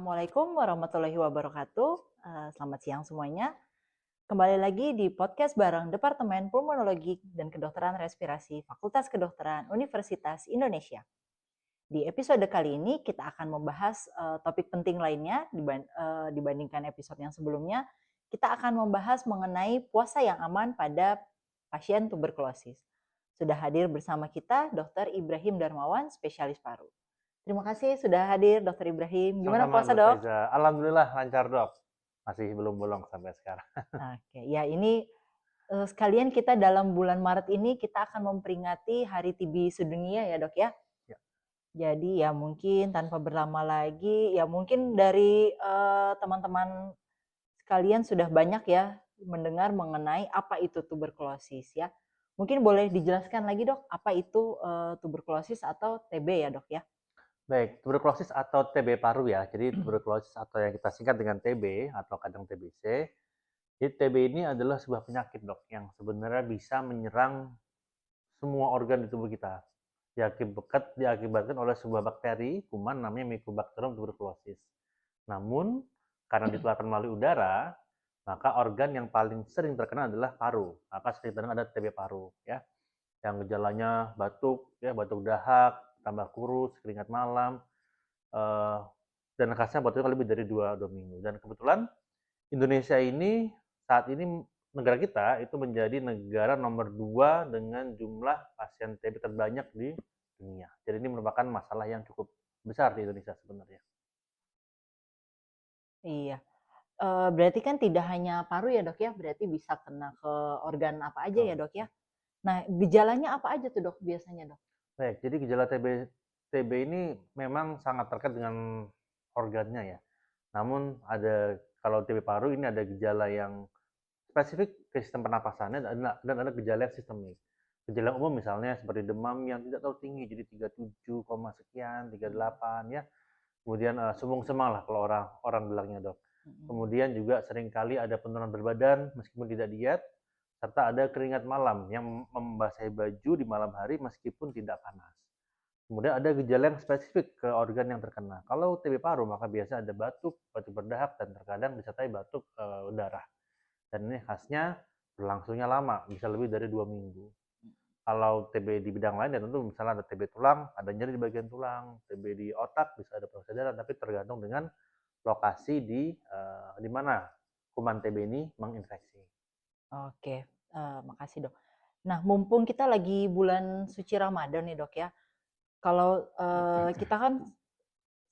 Assalamualaikum warahmatullahi wabarakatuh. Selamat siang semuanya. Kembali lagi di podcast bareng Departemen Pulmonologi dan Kedokteran Respirasi Fakultas Kedokteran Universitas Indonesia. Di episode kali ini kita akan membahas topik penting lainnya dibandingkan episode yang sebelumnya. Kita akan membahas mengenai puasa yang aman pada pasien tuberkulosis. Sudah hadir bersama kita Dr. Ibrahim Darmawan, spesialis paru. Terima kasih sudah hadir, Dr. Ibrahim. Gimana Sama-sama, puasa, Dok Dok? Reza. Alhamdulillah lancar, Dok. Masih belum bolong sampai sekarang. Oke, ya ini sekalian kita dalam bulan Maret ini kita akan memperingati Hari TB Sedunia ya, Dok ya. Ya. Jadi ya mungkin tanpa berlama lagi, ya mungkin dari teman-teman sekalian sudah banyak ya mendengar mengenai apa itu tuberkulosis ya. Mungkin boleh dijelaskan lagi, Dok, apa itu tuberkulosis atau TB ya, Dok ya? Baik, tuberkulosis atau TB paru ya. Jadi tuberkulosis atau yang kita singkat dengan TB atau kadang TBC. Jadi TB ini adalah sebuah penyakit, Dok, yang sebenarnya bisa menyerang semua organ di tubuh kita. Diakibatkan oleh sebuah bakteri, kuman namanya Mycobacterium tuberculosis. Namun, karena ditularkan melalui udara, maka organ yang paling sering terkena adalah paru. Maka sering terkena ada TB paru, ya. Yang gejalanya batuk, ya, batuk dahak, tambah kurus, keringat malam, dan khasnya batuknya lebih dari 2 minggu. Dan kebetulan Indonesia ini saat ini negara kita itu menjadi negara nomor 2 dengan jumlah pasien TB terbanyak di dunia. Jadi ini merupakan masalah yang cukup besar di Indonesia sebenarnya. Iya. Berarti kan tidak hanya paru ya, Dok ya, berarti bisa kena ke organ apa aja ya, Dok ya. Nah, gejalanya apa aja tuh, Dok, biasanya, Dok? Baik, jadi gejala TB ini memang sangat terkait dengan organnya ya. Namun kalau TB paru ini ada gejala yang spesifik ke sistem pernapasannya dan ada gejala yang sistemik. Gejala umum misalnya seperti demam yang tidak terlalu tinggi, jadi 37, sekian, 38 ya. Kemudian sumbung semang lah kalau orang bilangnya, Dok. Kemudian juga seringkali ada penurunan berat badan meskipun tidak diet, serta ada keringat malam yang membasahi baju di malam hari meskipun tidak panas. Kemudian ada gejala yang spesifik ke organ yang terkena. Kalau TB paru maka biasa ada batuk, batuk berdahak, dan terkadang disertai batuk darah. Dan ini khasnya berlangsungnya lama, bisa lebih dari 2 minggu. Kalau TB di bidang lain ya tentu misalnya ada TB tulang, ada nyeri di bagian tulang, TB di otak bisa ada persaudaraan, tapi tergantung dengan lokasi di mana kuman TB ini menginfeksi. Oke, makasih, Dok. Nah, mumpung kita lagi bulan suci Ramadan nih, Dok ya. Kalau kita kan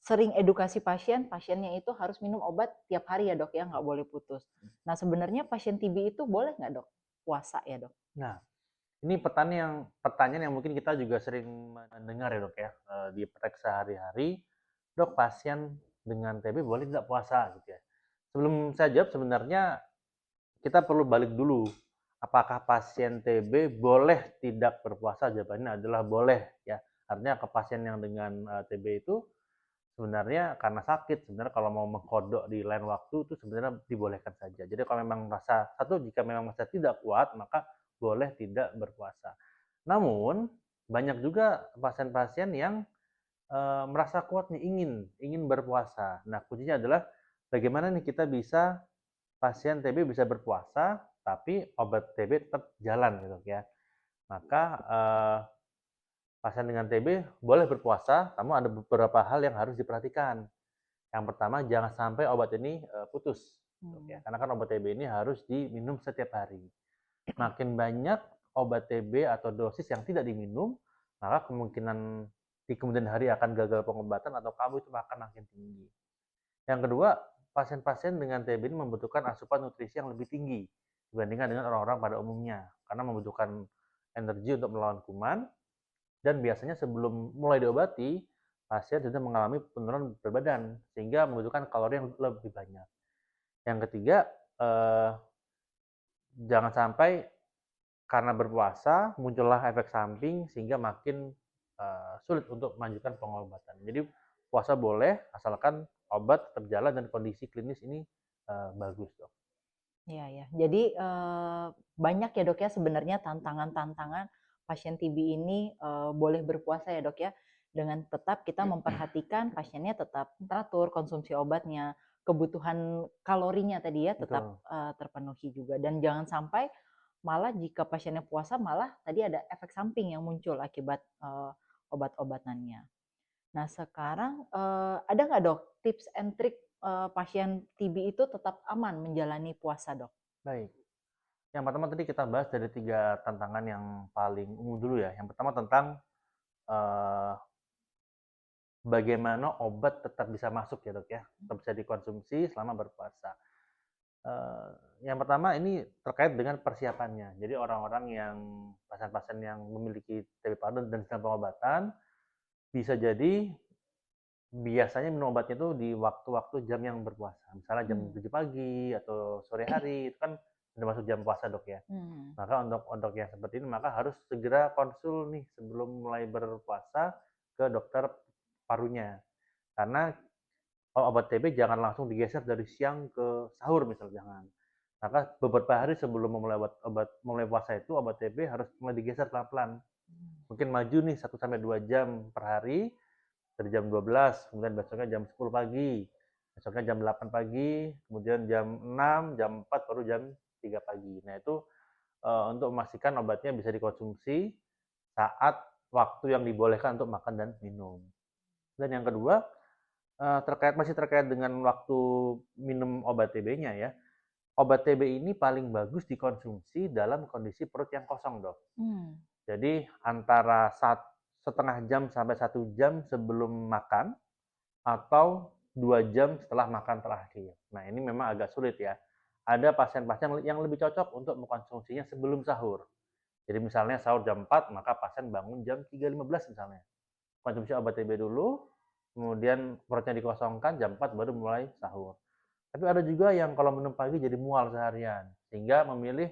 sering edukasi pasiennya itu harus minum obat tiap hari ya, Dok ya, nggak boleh putus. Nah, sebenarnya pasien TB itu boleh nggak, Dok, puasa ya, Dok? Nah, ini pertanyaan yang mungkin kita juga sering mendengar ya, Dok ya, di praktek sehari-hari. Dok, pasien dengan TB boleh tidak puasa gitu ya. Sebelum saya jawab sebenarnya kita perlu balik dulu. Apakah pasien TB boleh tidak berpuasa? Jawabannya adalah boleh ya. Artinya ke pasien yang dengan TB itu sebenarnya karena sakit, sebenarnya kalau mau mengkodok di lain waktu itu sebenarnya dibolehkan saja. Jadi kalau memang jika memang merasa tidak kuat, maka boleh tidak berpuasa. Namun, banyak juga pasien-pasien yang merasa kuat nih, ingin berpuasa. Nah, kuncinya adalah bagaimana nih kita bisa pasien TB bisa berpuasa, tapi obat TB tetap jalan gitu ya. Maka pasien dengan TB boleh berpuasa, namun ada beberapa hal yang harus diperhatikan. Yang pertama, jangan sampai obat ini putus. Ya. Karena kan obat TB ini harus diminum setiap hari. Makin banyak obat TB atau dosis yang tidak diminum, maka kemungkinan di kemudian hari akan gagal pengobatan atau kambuh itu akan makin tinggi. Yang kedua, pasien-pasien dengan TB ini membutuhkan asupan nutrisi yang lebih tinggi dibandingkan dengan orang-orang pada umumnya, karena membutuhkan energi untuk melawan kuman, dan biasanya sebelum mulai diobati, pasien sudah mengalami penurunan berat badan, sehingga membutuhkan kalori yang lebih banyak. Yang ketiga, jangan sampai karena berpuasa muncullah efek samping sehingga makin sulit untuk melanjutkan pengobatan. Jadi puasa boleh asalkan obat tetap jalan dan kondisi klinis ini bagus, Dok. Iya ya. Jadi banyak ya, Dok ya, sebenarnya tantangan-tantangan pasien TB ini boleh berpuasa ya, Dok ya. dengan tetap kita memperhatikan pasiennya tetap teratur konsumsi obatnya, kebutuhan kalorinya tadi ya tetap terpenuhi juga, dan jangan sampai malah jika pasiennya puasa malah tadi ada efek samping yang muncul akibat obat-obatannya. Nah sekarang ada nggak dok tips and trick pasien TB itu tetap aman menjalani puasa dok? Baik. Yang pertama tadi kita bahas dari 3 tantangan yang paling umum dulu ya. Yang pertama tentang uh, bagaimana obat tetap bisa masuk ya dok ya, tetap bisa dikonsumsi selama berpuasa. Yang pertama ini terkait dengan persiapannya. Jadi orang-orang yang pasien-pasien yang memiliki TB paru dan sedang pengobatan bisa jadi biasanya minum obatnya itu di waktu-waktu jam yang berpuasa. Misalnya jam 7 pagi atau sore hari, itu kan sudah masuk jam puasa dok ya. Maka untuk yang seperti ini maka harus segera konsul nih sebelum mulai berpuasa ke dokter parunya. Karena kalau obat TB jangan langsung digeser dari siang ke sahur misalnya, jangan. Maka beberapa hari sebelum mulai puasa itu obat TB harus mulai digeser pelan-pelan. Mungkin maju nih 1 sampai 2 jam per hari, dari jam 12, kemudian besoknya jam 10 pagi, besoknya jam 8 pagi, kemudian jam 6, jam 4, baru jam 3 pagi. Nah itu untuk memastikan obatnya bisa dikonsumsi saat waktu yang dibolehkan untuk makan dan minum. Dan yang kedua, masih terkait dengan waktu minum obat TB-nya ya. Obat TB ini paling bagus dikonsumsi dalam kondisi perut yang kosong dok. Jadi antara setengah jam sampai 1 jam sebelum makan atau 2 jam setelah makan terakhir. Nah ini memang agak sulit ya. Ada pasien-pasien yang lebih cocok untuk mengkonsumsinya sebelum sahur. Jadi misalnya sahur jam 4, maka pasien bangun jam 3.15 misalnya. Konsumsi obat TB dulu, kemudian perutnya dikosongkan, jam 4 baru mulai sahur. Tapi ada juga yang kalau minum pagi jadi mual seharian, sehingga memilih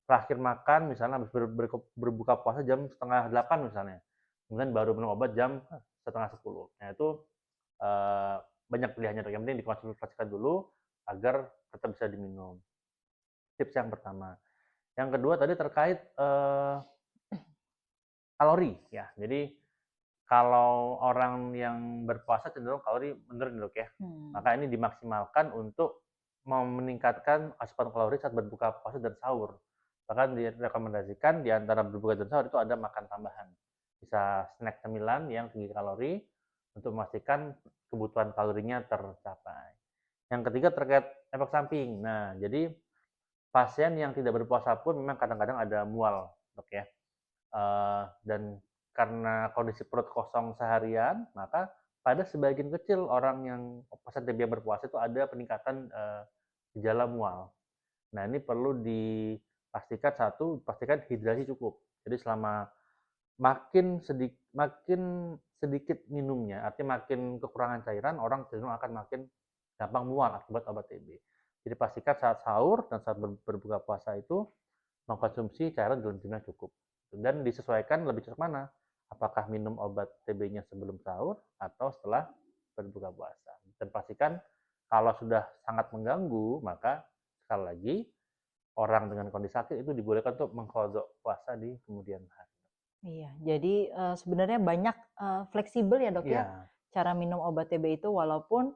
terakhir makan misalnya habis berbuka puasa jam setengah 8 misalnya, kemudian baru minum obat jam setengah 10. Nah itu banyak pilihannya, yang penting dikonsultasikan dulu agar tetap bisa diminum. Tips yang pertama. Yang kedua tadi terkait kalori ya. Jadi kalau orang yang berpuasa cenderung kalori menurun dok ya. Maka ini dimaksimalkan untuk meningkatkan asupan kalori saat berbuka puasa dan sahur. Bahkan direkomendasikan di antara berbuka dan sahur itu ada makan tambahan. Bisa snack cemilan yang tinggi kalori untuk memastikan kebutuhan kalorinya tercapai. Yang ketiga terkait efek samping. Nah, jadi pasien yang tidak berpuasa pun memang kadang-kadang ada mual, dok ya. Dan karena kondisi perut kosong seharian, maka pada sebagian kecil orang yang pasien TB yang berpuasa itu ada peningkatan gejala mual. Nah ini perlu pastikan hidrasi cukup. Jadi selama makin sedikit minumnya, artinya makin kekurangan cairan, orang cenderung akan makin gampang mual akibat obat TB. Jadi pastikan saat sahur dan saat berbuka puasa itu mengkonsumsi cairan dalam jumlah cukup. Dan disesuaikan lebih cocok mana? Apakah minum obat TB-nya sebelum sahur atau setelah berbuka puasa. Dan pastikan kalau sudah sangat mengganggu, maka sekali lagi orang dengan kondisi sakit itu dibolehkan untuk mengqadha puasa di kemudian hari. Iya, jadi sebenarnya banyak fleksibel ya dok ya cara minum obat TB itu, walaupun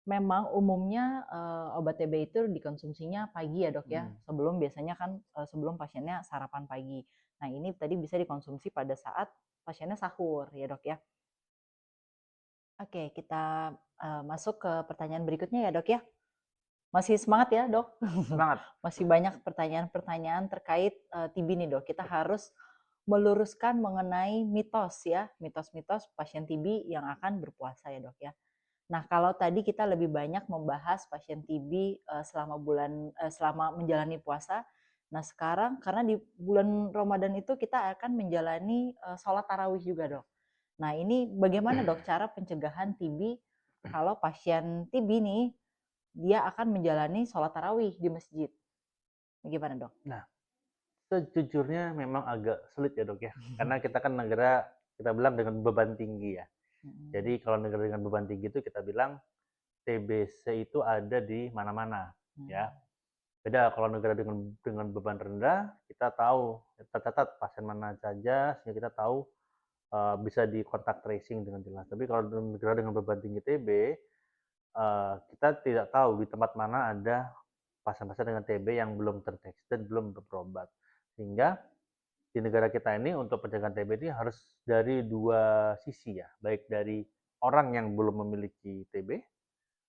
memang umumnya obat TB itu dikonsumsinya pagi ya dok ya, biasanya kan sebelum pasiennya sarapan pagi. Nah ini tadi bisa dikonsumsi pada saat pasiennya sahur ya dok ya. Oke, kita masuk ke pertanyaan berikutnya ya dok ya. Masih semangat ya dok? Semangat. Masih banyak pertanyaan-pertanyaan terkait TB nih dok. Kita harus meluruskan mengenai mitos ya, mitos-mitos pasien TB yang akan berpuasa ya dok ya. Nah kalau tadi kita lebih banyak membahas pasien TB selama menjalani puasa. Nah sekarang karena di bulan Ramadan itu kita akan menjalani sholat tarawih juga dok. Nah ini bagaimana dok cara pencegahan TB kalau pasien TB nih dia akan menjalani sholat tarawih di masjid? Bagaimana dok? Nah, sejujurnya memang agak sulit ya dok ya, karena kita kan negara kita bilang dengan beban tinggi ya. Jadi kalau negara dengan beban tinggi itu kita bilang TBC itu ada di mana-mana ya. Beda kalau negara dengan beban rendah, kita tahu tercatat pasien mana saja, sehingga kita tahu bisa di kontak tracing dengan jelas. Tapi kalau negara dengan beban tinggi TB, kita tidak tahu di tempat mana ada pasien-pasien dengan TB yang belum terdeteksi dan belum berobat. Sehingga di negara kita ini untuk pencegahan TB ini harus dari dua sisi ya, baik dari orang yang belum memiliki TB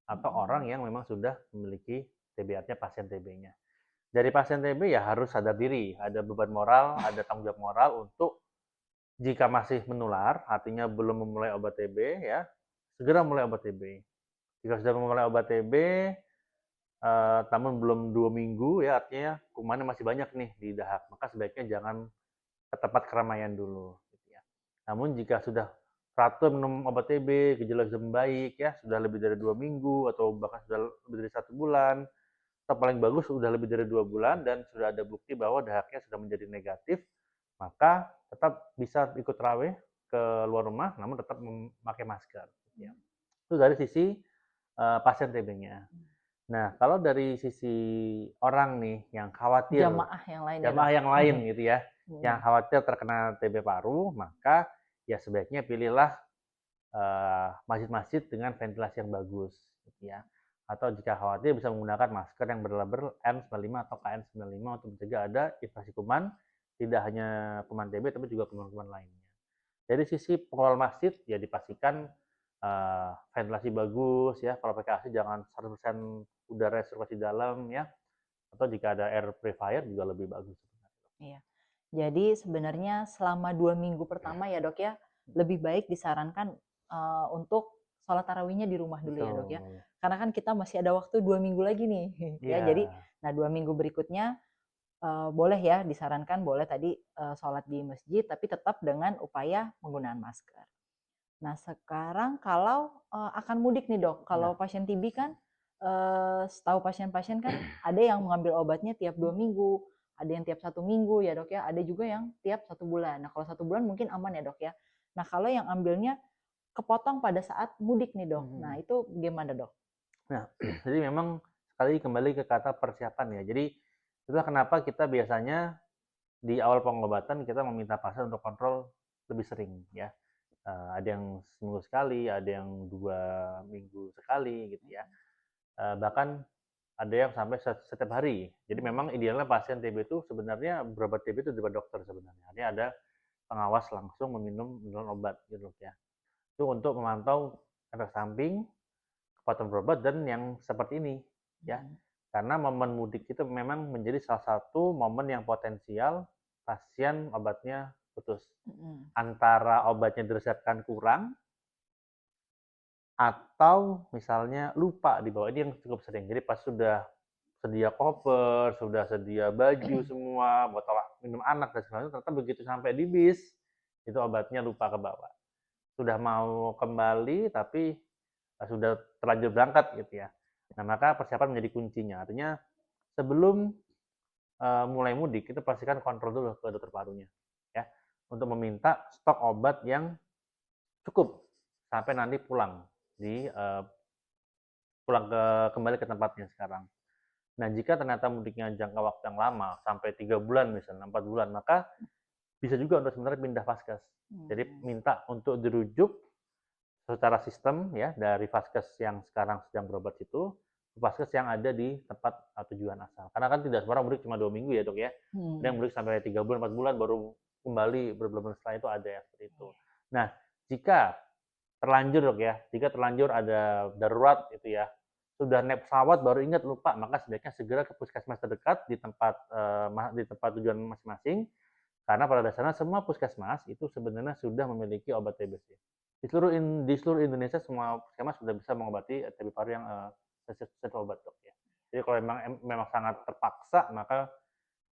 atau orang yang memang sudah memiliki TB, artinya pasien TB-nya. Dari pasien TB ya harus sadar diri, ada beban moral, ada tanggung jawab moral untuk jika masih menular, artinya belum memulai obat TB ya, segera mulai obat TB. Jika sudah memulai obat TB, namun belum 2 minggu ya, artinya kumannya masih banyak nih di dahak, maka sebaiknya jangan ke tempat keramaian dulu. Gitu ya. Namun jika sudah teratur minum obat TB, gejala sudah membaik ya, sudah lebih dari 2 minggu atau bahkan sudah lebih dari 1 bulan, atau paling bagus sudah lebih dari 2 bulan dan sudah ada bukti bahwa dahaknya sudah menjadi negatif, maka tetap bisa ikut raweh ke luar rumah, namun tetap memakai masker. Gitu ya. Itu dari sisi pasien TB-nya. Nah, kalau dari sisi orang nih yang khawatir, Jamaah yang lain ya, jamaah Dok? yang lain gitu ya, yang khawatir terkena TB paru, maka ya sebaiknya pilihlah masjid-masjid dengan ventilasi yang bagus, gitu ya. Atau jika khawatir bisa menggunakan masker yang berlabel N95 atau KN95 untuk mencegah ada invasi kuman, tidak hanya kuman TB tapi juga kuman-kuman lainnya. Dari sisi pengelola masjid ya dipastikan ventilasi bagus ya, kalau pakai AC jangan 100% udara sirkulasi dalam ya, atau jika ada air purifier juga lebih bagus. Iya. Jadi sebenarnya selama 2 minggu pertama ya dok ya, lebih baik disarankan untuk sholat tarawihnya di rumah dulu ya dok ya. Betul. Karena kan kita masih ada waktu 2 minggu lagi nih. Ya, Iya. jadi nah 2 minggu berikutnya boleh ya disarankan boleh tadi sholat di masjid tapi tetap dengan upaya menggunakan masker. Nah sekarang kalau akan mudik nih dok, kalau Nah, pasien TB kan setahu pasien-pasien kan ada yang mengambil obatnya tiap 2 minggu, ada yang tiap 1 minggu ya dok ya, ada juga yang tiap 1 bulan. Nah kalau 1 bulan mungkin aman ya dok ya. Nah kalau yang ambilnya kepotong pada saat mudik nih dok, nah itu gimana dok? Nah, jadi memang sekali kembali ke kata persiapan ya. Jadi itulah kenapa kita biasanya di awal pengobatan kita meminta pasien untuk kontrol lebih sering ya. Ada yang seminggu sekali, ada yang 2 minggu sekali gitu ya. Bahkan ada yang sampai setiap hari. Jadi memang idealnya pasien TB itu sebenarnya berobat TB itu dengan dokter sebenarnya. Ini ada pengawas langsung meminum obat gitu ya. Itu untuk memantau efek samping, kepatuhan berobat dan yang seperti ini ya. Karena momen mudik itu memang menjadi salah satu momen yang potensial pasien obatnya putus. Antara obatnya diresepkan kurang atau misalnya lupa dibawa, ini yang cukup sering. Jadi pas sudah sedia koper, sudah sedia baju semua, botol minum anak dan segala macam, ternyata begitu sampai di bis itu obatnya lupa ke bawah. Sudah mau kembali tapi sudah terlanjur berangkat gitu ya. Nah, maka persiapan menjadi kuncinya. Artinya sebelum mulai mudik itu pastikan kontrol dulu ke dokter parunya ya, untuk meminta stok obat yang cukup sampai nanti pulang kembali ke tempatnya sekarang. Nah, jika ternyata mudiknya jangka waktu yang lama sampai 3 bulan misalnya 4 bulan, maka bisa juga untuk sebenarnya pindah vaskes. Jadi minta untuk dirujuk secara sistem ya dari vaskes yang sekarang sedang berobat itu ke vaskes yang ada di tempat tujuan asal. Karena kan tidak semua orang mudik cuma 2 minggu ya dok ya. Ada yang mudik sampai 3 bulan, 4 bulan baru kembali berbulan setelah itu ada yang seperti itu. Nah, jika terlanjur dok ya, jika terlanjur ada darurat itu ya, sudah naik pesawat baru ingat lupa, maka sebaiknya segera ke puskesmas terdekat di tempat tujuan masing-masing, karena pada dasarnya semua puskesmas itu sebenarnya sudah memiliki obat TBC. Di seluruh Indonesia semua puskesmas sudah bisa mengobati TB paru yang sesuai obat dok ya. Jadi kalau memang sangat terpaksa maka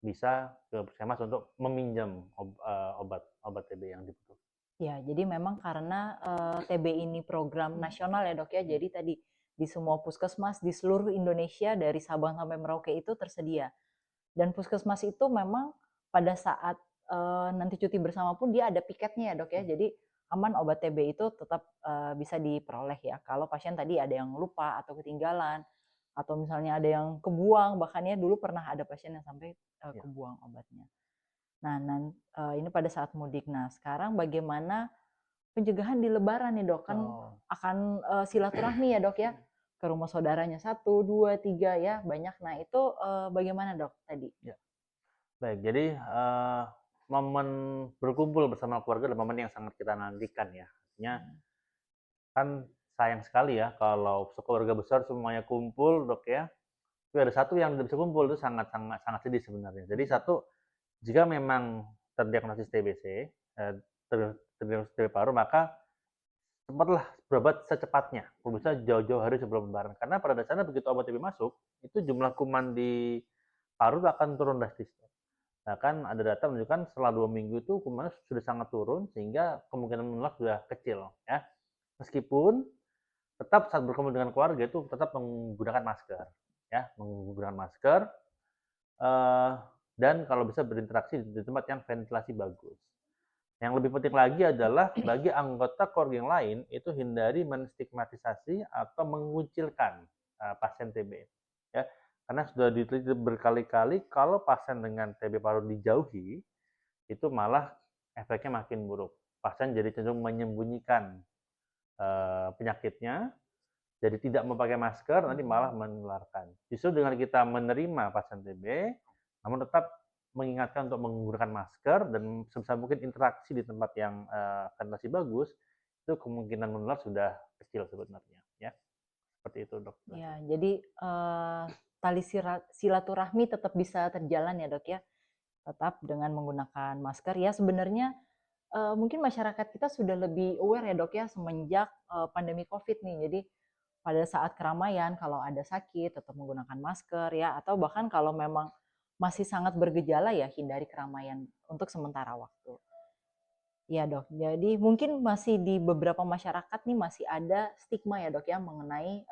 bisa ke puskesmas untuk meminjam obat TB yang dibutuhkan. Ya, jadi memang karena TB ini program nasional ya dok ya, jadi tadi di semua puskesmas di seluruh Indonesia dari Sabang sampai Merauke itu tersedia. Dan puskesmas itu memang pada saat nanti cuti bersama pun dia ada piketnya ya dok ya, jadi aman obat TB itu tetap bisa diperoleh ya. Kalau pasien tadi ada yang lupa atau ketinggalan, atau misalnya ada yang kebuang, bahkan ya dulu pernah ada pasien yang sampai kebuang obatnya. Nah, ini pada saat mudik. Nah, sekarang bagaimana pencegahan di Lebaran nih Dok? Kan akan silaturahmi ya Dok ya, ke rumah saudaranya 1, 2, 3 ya, banyak. Nah itu bagaimana Dok tadi? Ya. Baik, jadi momen berkumpul bersama keluarga adalah momen yang sangat kita nantikan ya. Artinya kan sayang sekali ya kalau keluarga besar semuanya kumpul Dok ya, tapi ada satu yang tidak bisa kumpul, itu sangat sangat sangat sedih sebenarnya. Jadi satu, jika memang terdiagnosis TBC, terdiagnosis TB paru, maka cepatlah berobat secepatnya, kalau bisa jauh-jauh hari sebelum Lebaran. Karena pada dasarnya begitu obat TB masuk, itu jumlah kuman di paru akan turun drastis. Bahkan ada data menunjukkan setelah 2 minggu itu kumannya sudah sangat turun, sehingga kemungkinan menular sudah kecil. Ya. Meskipun tetap saat berkumpul dengan keluarga itu tetap menggunakan masker. Ya, menggunakan masker, dan kalau bisa berinteraksi di tempat yang ventilasi bagus. Yang lebih penting lagi adalah bagi anggota keluarga yang lain itu hindari menstigmatisasi atau mengucilkan pasien TB. Ya, karena sudah diteliti berkali-kali kalau pasien dengan TB paru dijauhi itu malah efeknya makin buruk. Pasien jadi cenderung menyembunyikan penyakitnya, jadi tidak memakai masker nanti malah menularkan. Justru dengan kita menerima pasien TB, namun tetap mengingatkan untuk menggunakan masker dan sebisa mungkin interaksi di tempat yang ventilasi bagus, itu kemungkinan menular sudah kecil sebenarnya, ya. Seperti itu, Dok. Ya, jadi tali silaturahmi tetap bisa terjalan ya Dok ya, tetap dengan menggunakan masker ya. Sebenarnya mungkin masyarakat kita sudah lebih aware ya Dok ya semenjak pandemi COVID nih. Jadi pada saat keramaian kalau ada sakit tetap menggunakan masker ya, atau bahkan kalau memang masih sangat bergejala ya hindari keramaian untuk sementara waktu. Ya Dok, jadi mungkin masih di beberapa masyarakat nih masih ada stigma ya Dok ya mengenai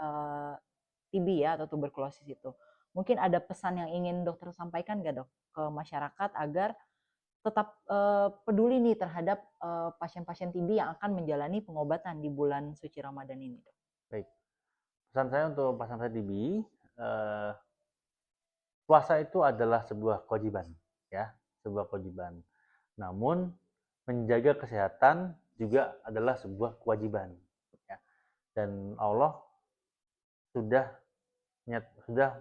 TB ya atau tuberkulosis itu. Mungkin ada pesan yang ingin dokter sampaikan nggak Dok ke masyarakat agar tetap peduli nih terhadap pasien-pasien TB yang akan menjalani pengobatan di bulan suci Ramadan ini Dok? Baik. Pesan saya untuk pasien TB, puasa itu adalah sebuah kewajiban, ya, sebuah kewajiban. Namun menjaga kesehatan juga adalah sebuah kewajiban, ya. Dan Allah sudah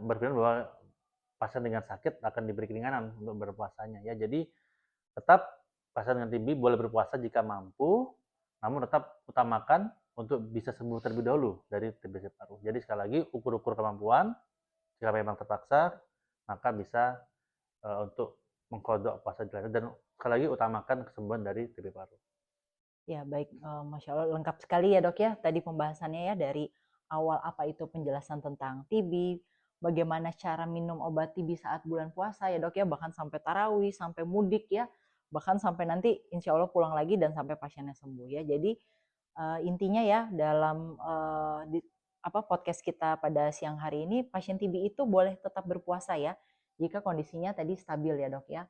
berfirman bahwa pasien dengan sakit akan diberi keringanan untuk berpuasanya, ya. Jadi tetap pasien dengan TB boleh berpuasa jika mampu, namun tetap utamakan untuk bisa sembuh terlebih dahulu dari TBC paru. Jadi sekali lagi ukur-ukur kemampuan, jika memang terpaksa maka bisa untuk mengkodok puasa dilanjut, dan sekali lagi utamakan kesembuhan dari TB paru. Ya baik, Masya Allah lengkap sekali ya Dok ya tadi pembahasannya ya, dari awal apa itu penjelasan tentang TB, bagaimana cara minum obat TB saat bulan puasa ya Dok ya, bahkan sampai tarawih, sampai mudik ya, bahkan sampai nanti insya Allah pulang lagi dan sampai pasiennya sembuh ya. Jadi intinya ya dalam podcast kita pada siang hari ini, pasien TB itu boleh tetap berpuasa ya jika kondisinya tadi stabil ya Dok ya.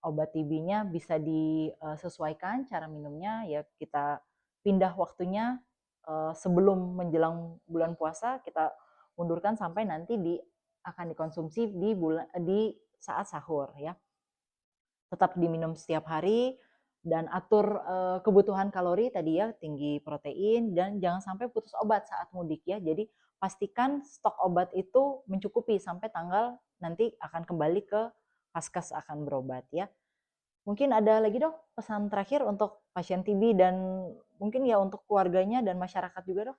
Obat TB-nya bisa disesuaikan cara minumnya ya, kita pindah waktunya sebelum menjelang bulan puasa, kita mundurkan sampai nanti akan dikonsumsi di saat sahur ya. Tetap diminum setiap hari dan atur kebutuhan kalori tadi ya, tinggi protein, dan jangan sampai putus obat saat mudik ya. Jadi pastikan stok obat itu mencukupi sampai tanggal nanti akan kembali ke Paskes akan berobat ya. Mungkin ada lagi Dok pesan terakhir untuk pasien TB dan mungkin ya untuk keluarganya dan masyarakat juga Dok?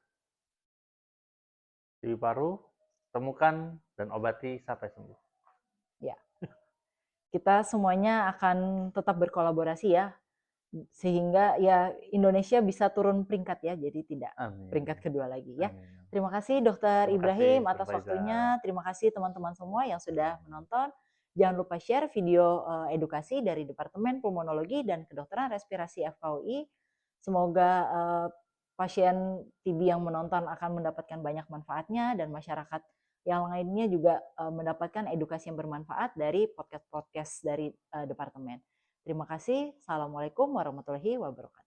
TB paru, temukan dan obati sampai sembuh. Ya, kita semuanya akan tetap berkolaborasi ya, sehingga ya Indonesia bisa turun peringkat ya, jadi tidak peringkat kedua lagi ya. Terima kasih Dokter Ibrahim atas waktunya, terima kasih teman-teman semua yang sudah menonton. Jangan lupa share video edukasi dari Departemen Pulmonologi dan Kedokteran Respirasi FKUI. Semoga pasien TB yang menonton akan mendapatkan banyak manfaatnya dan masyarakat yang lainnya juga mendapatkan edukasi yang bermanfaat dari podcast-podcast dari departemen. Terima kasih. Assalamualaikum warahmatullahi wabarakatuh.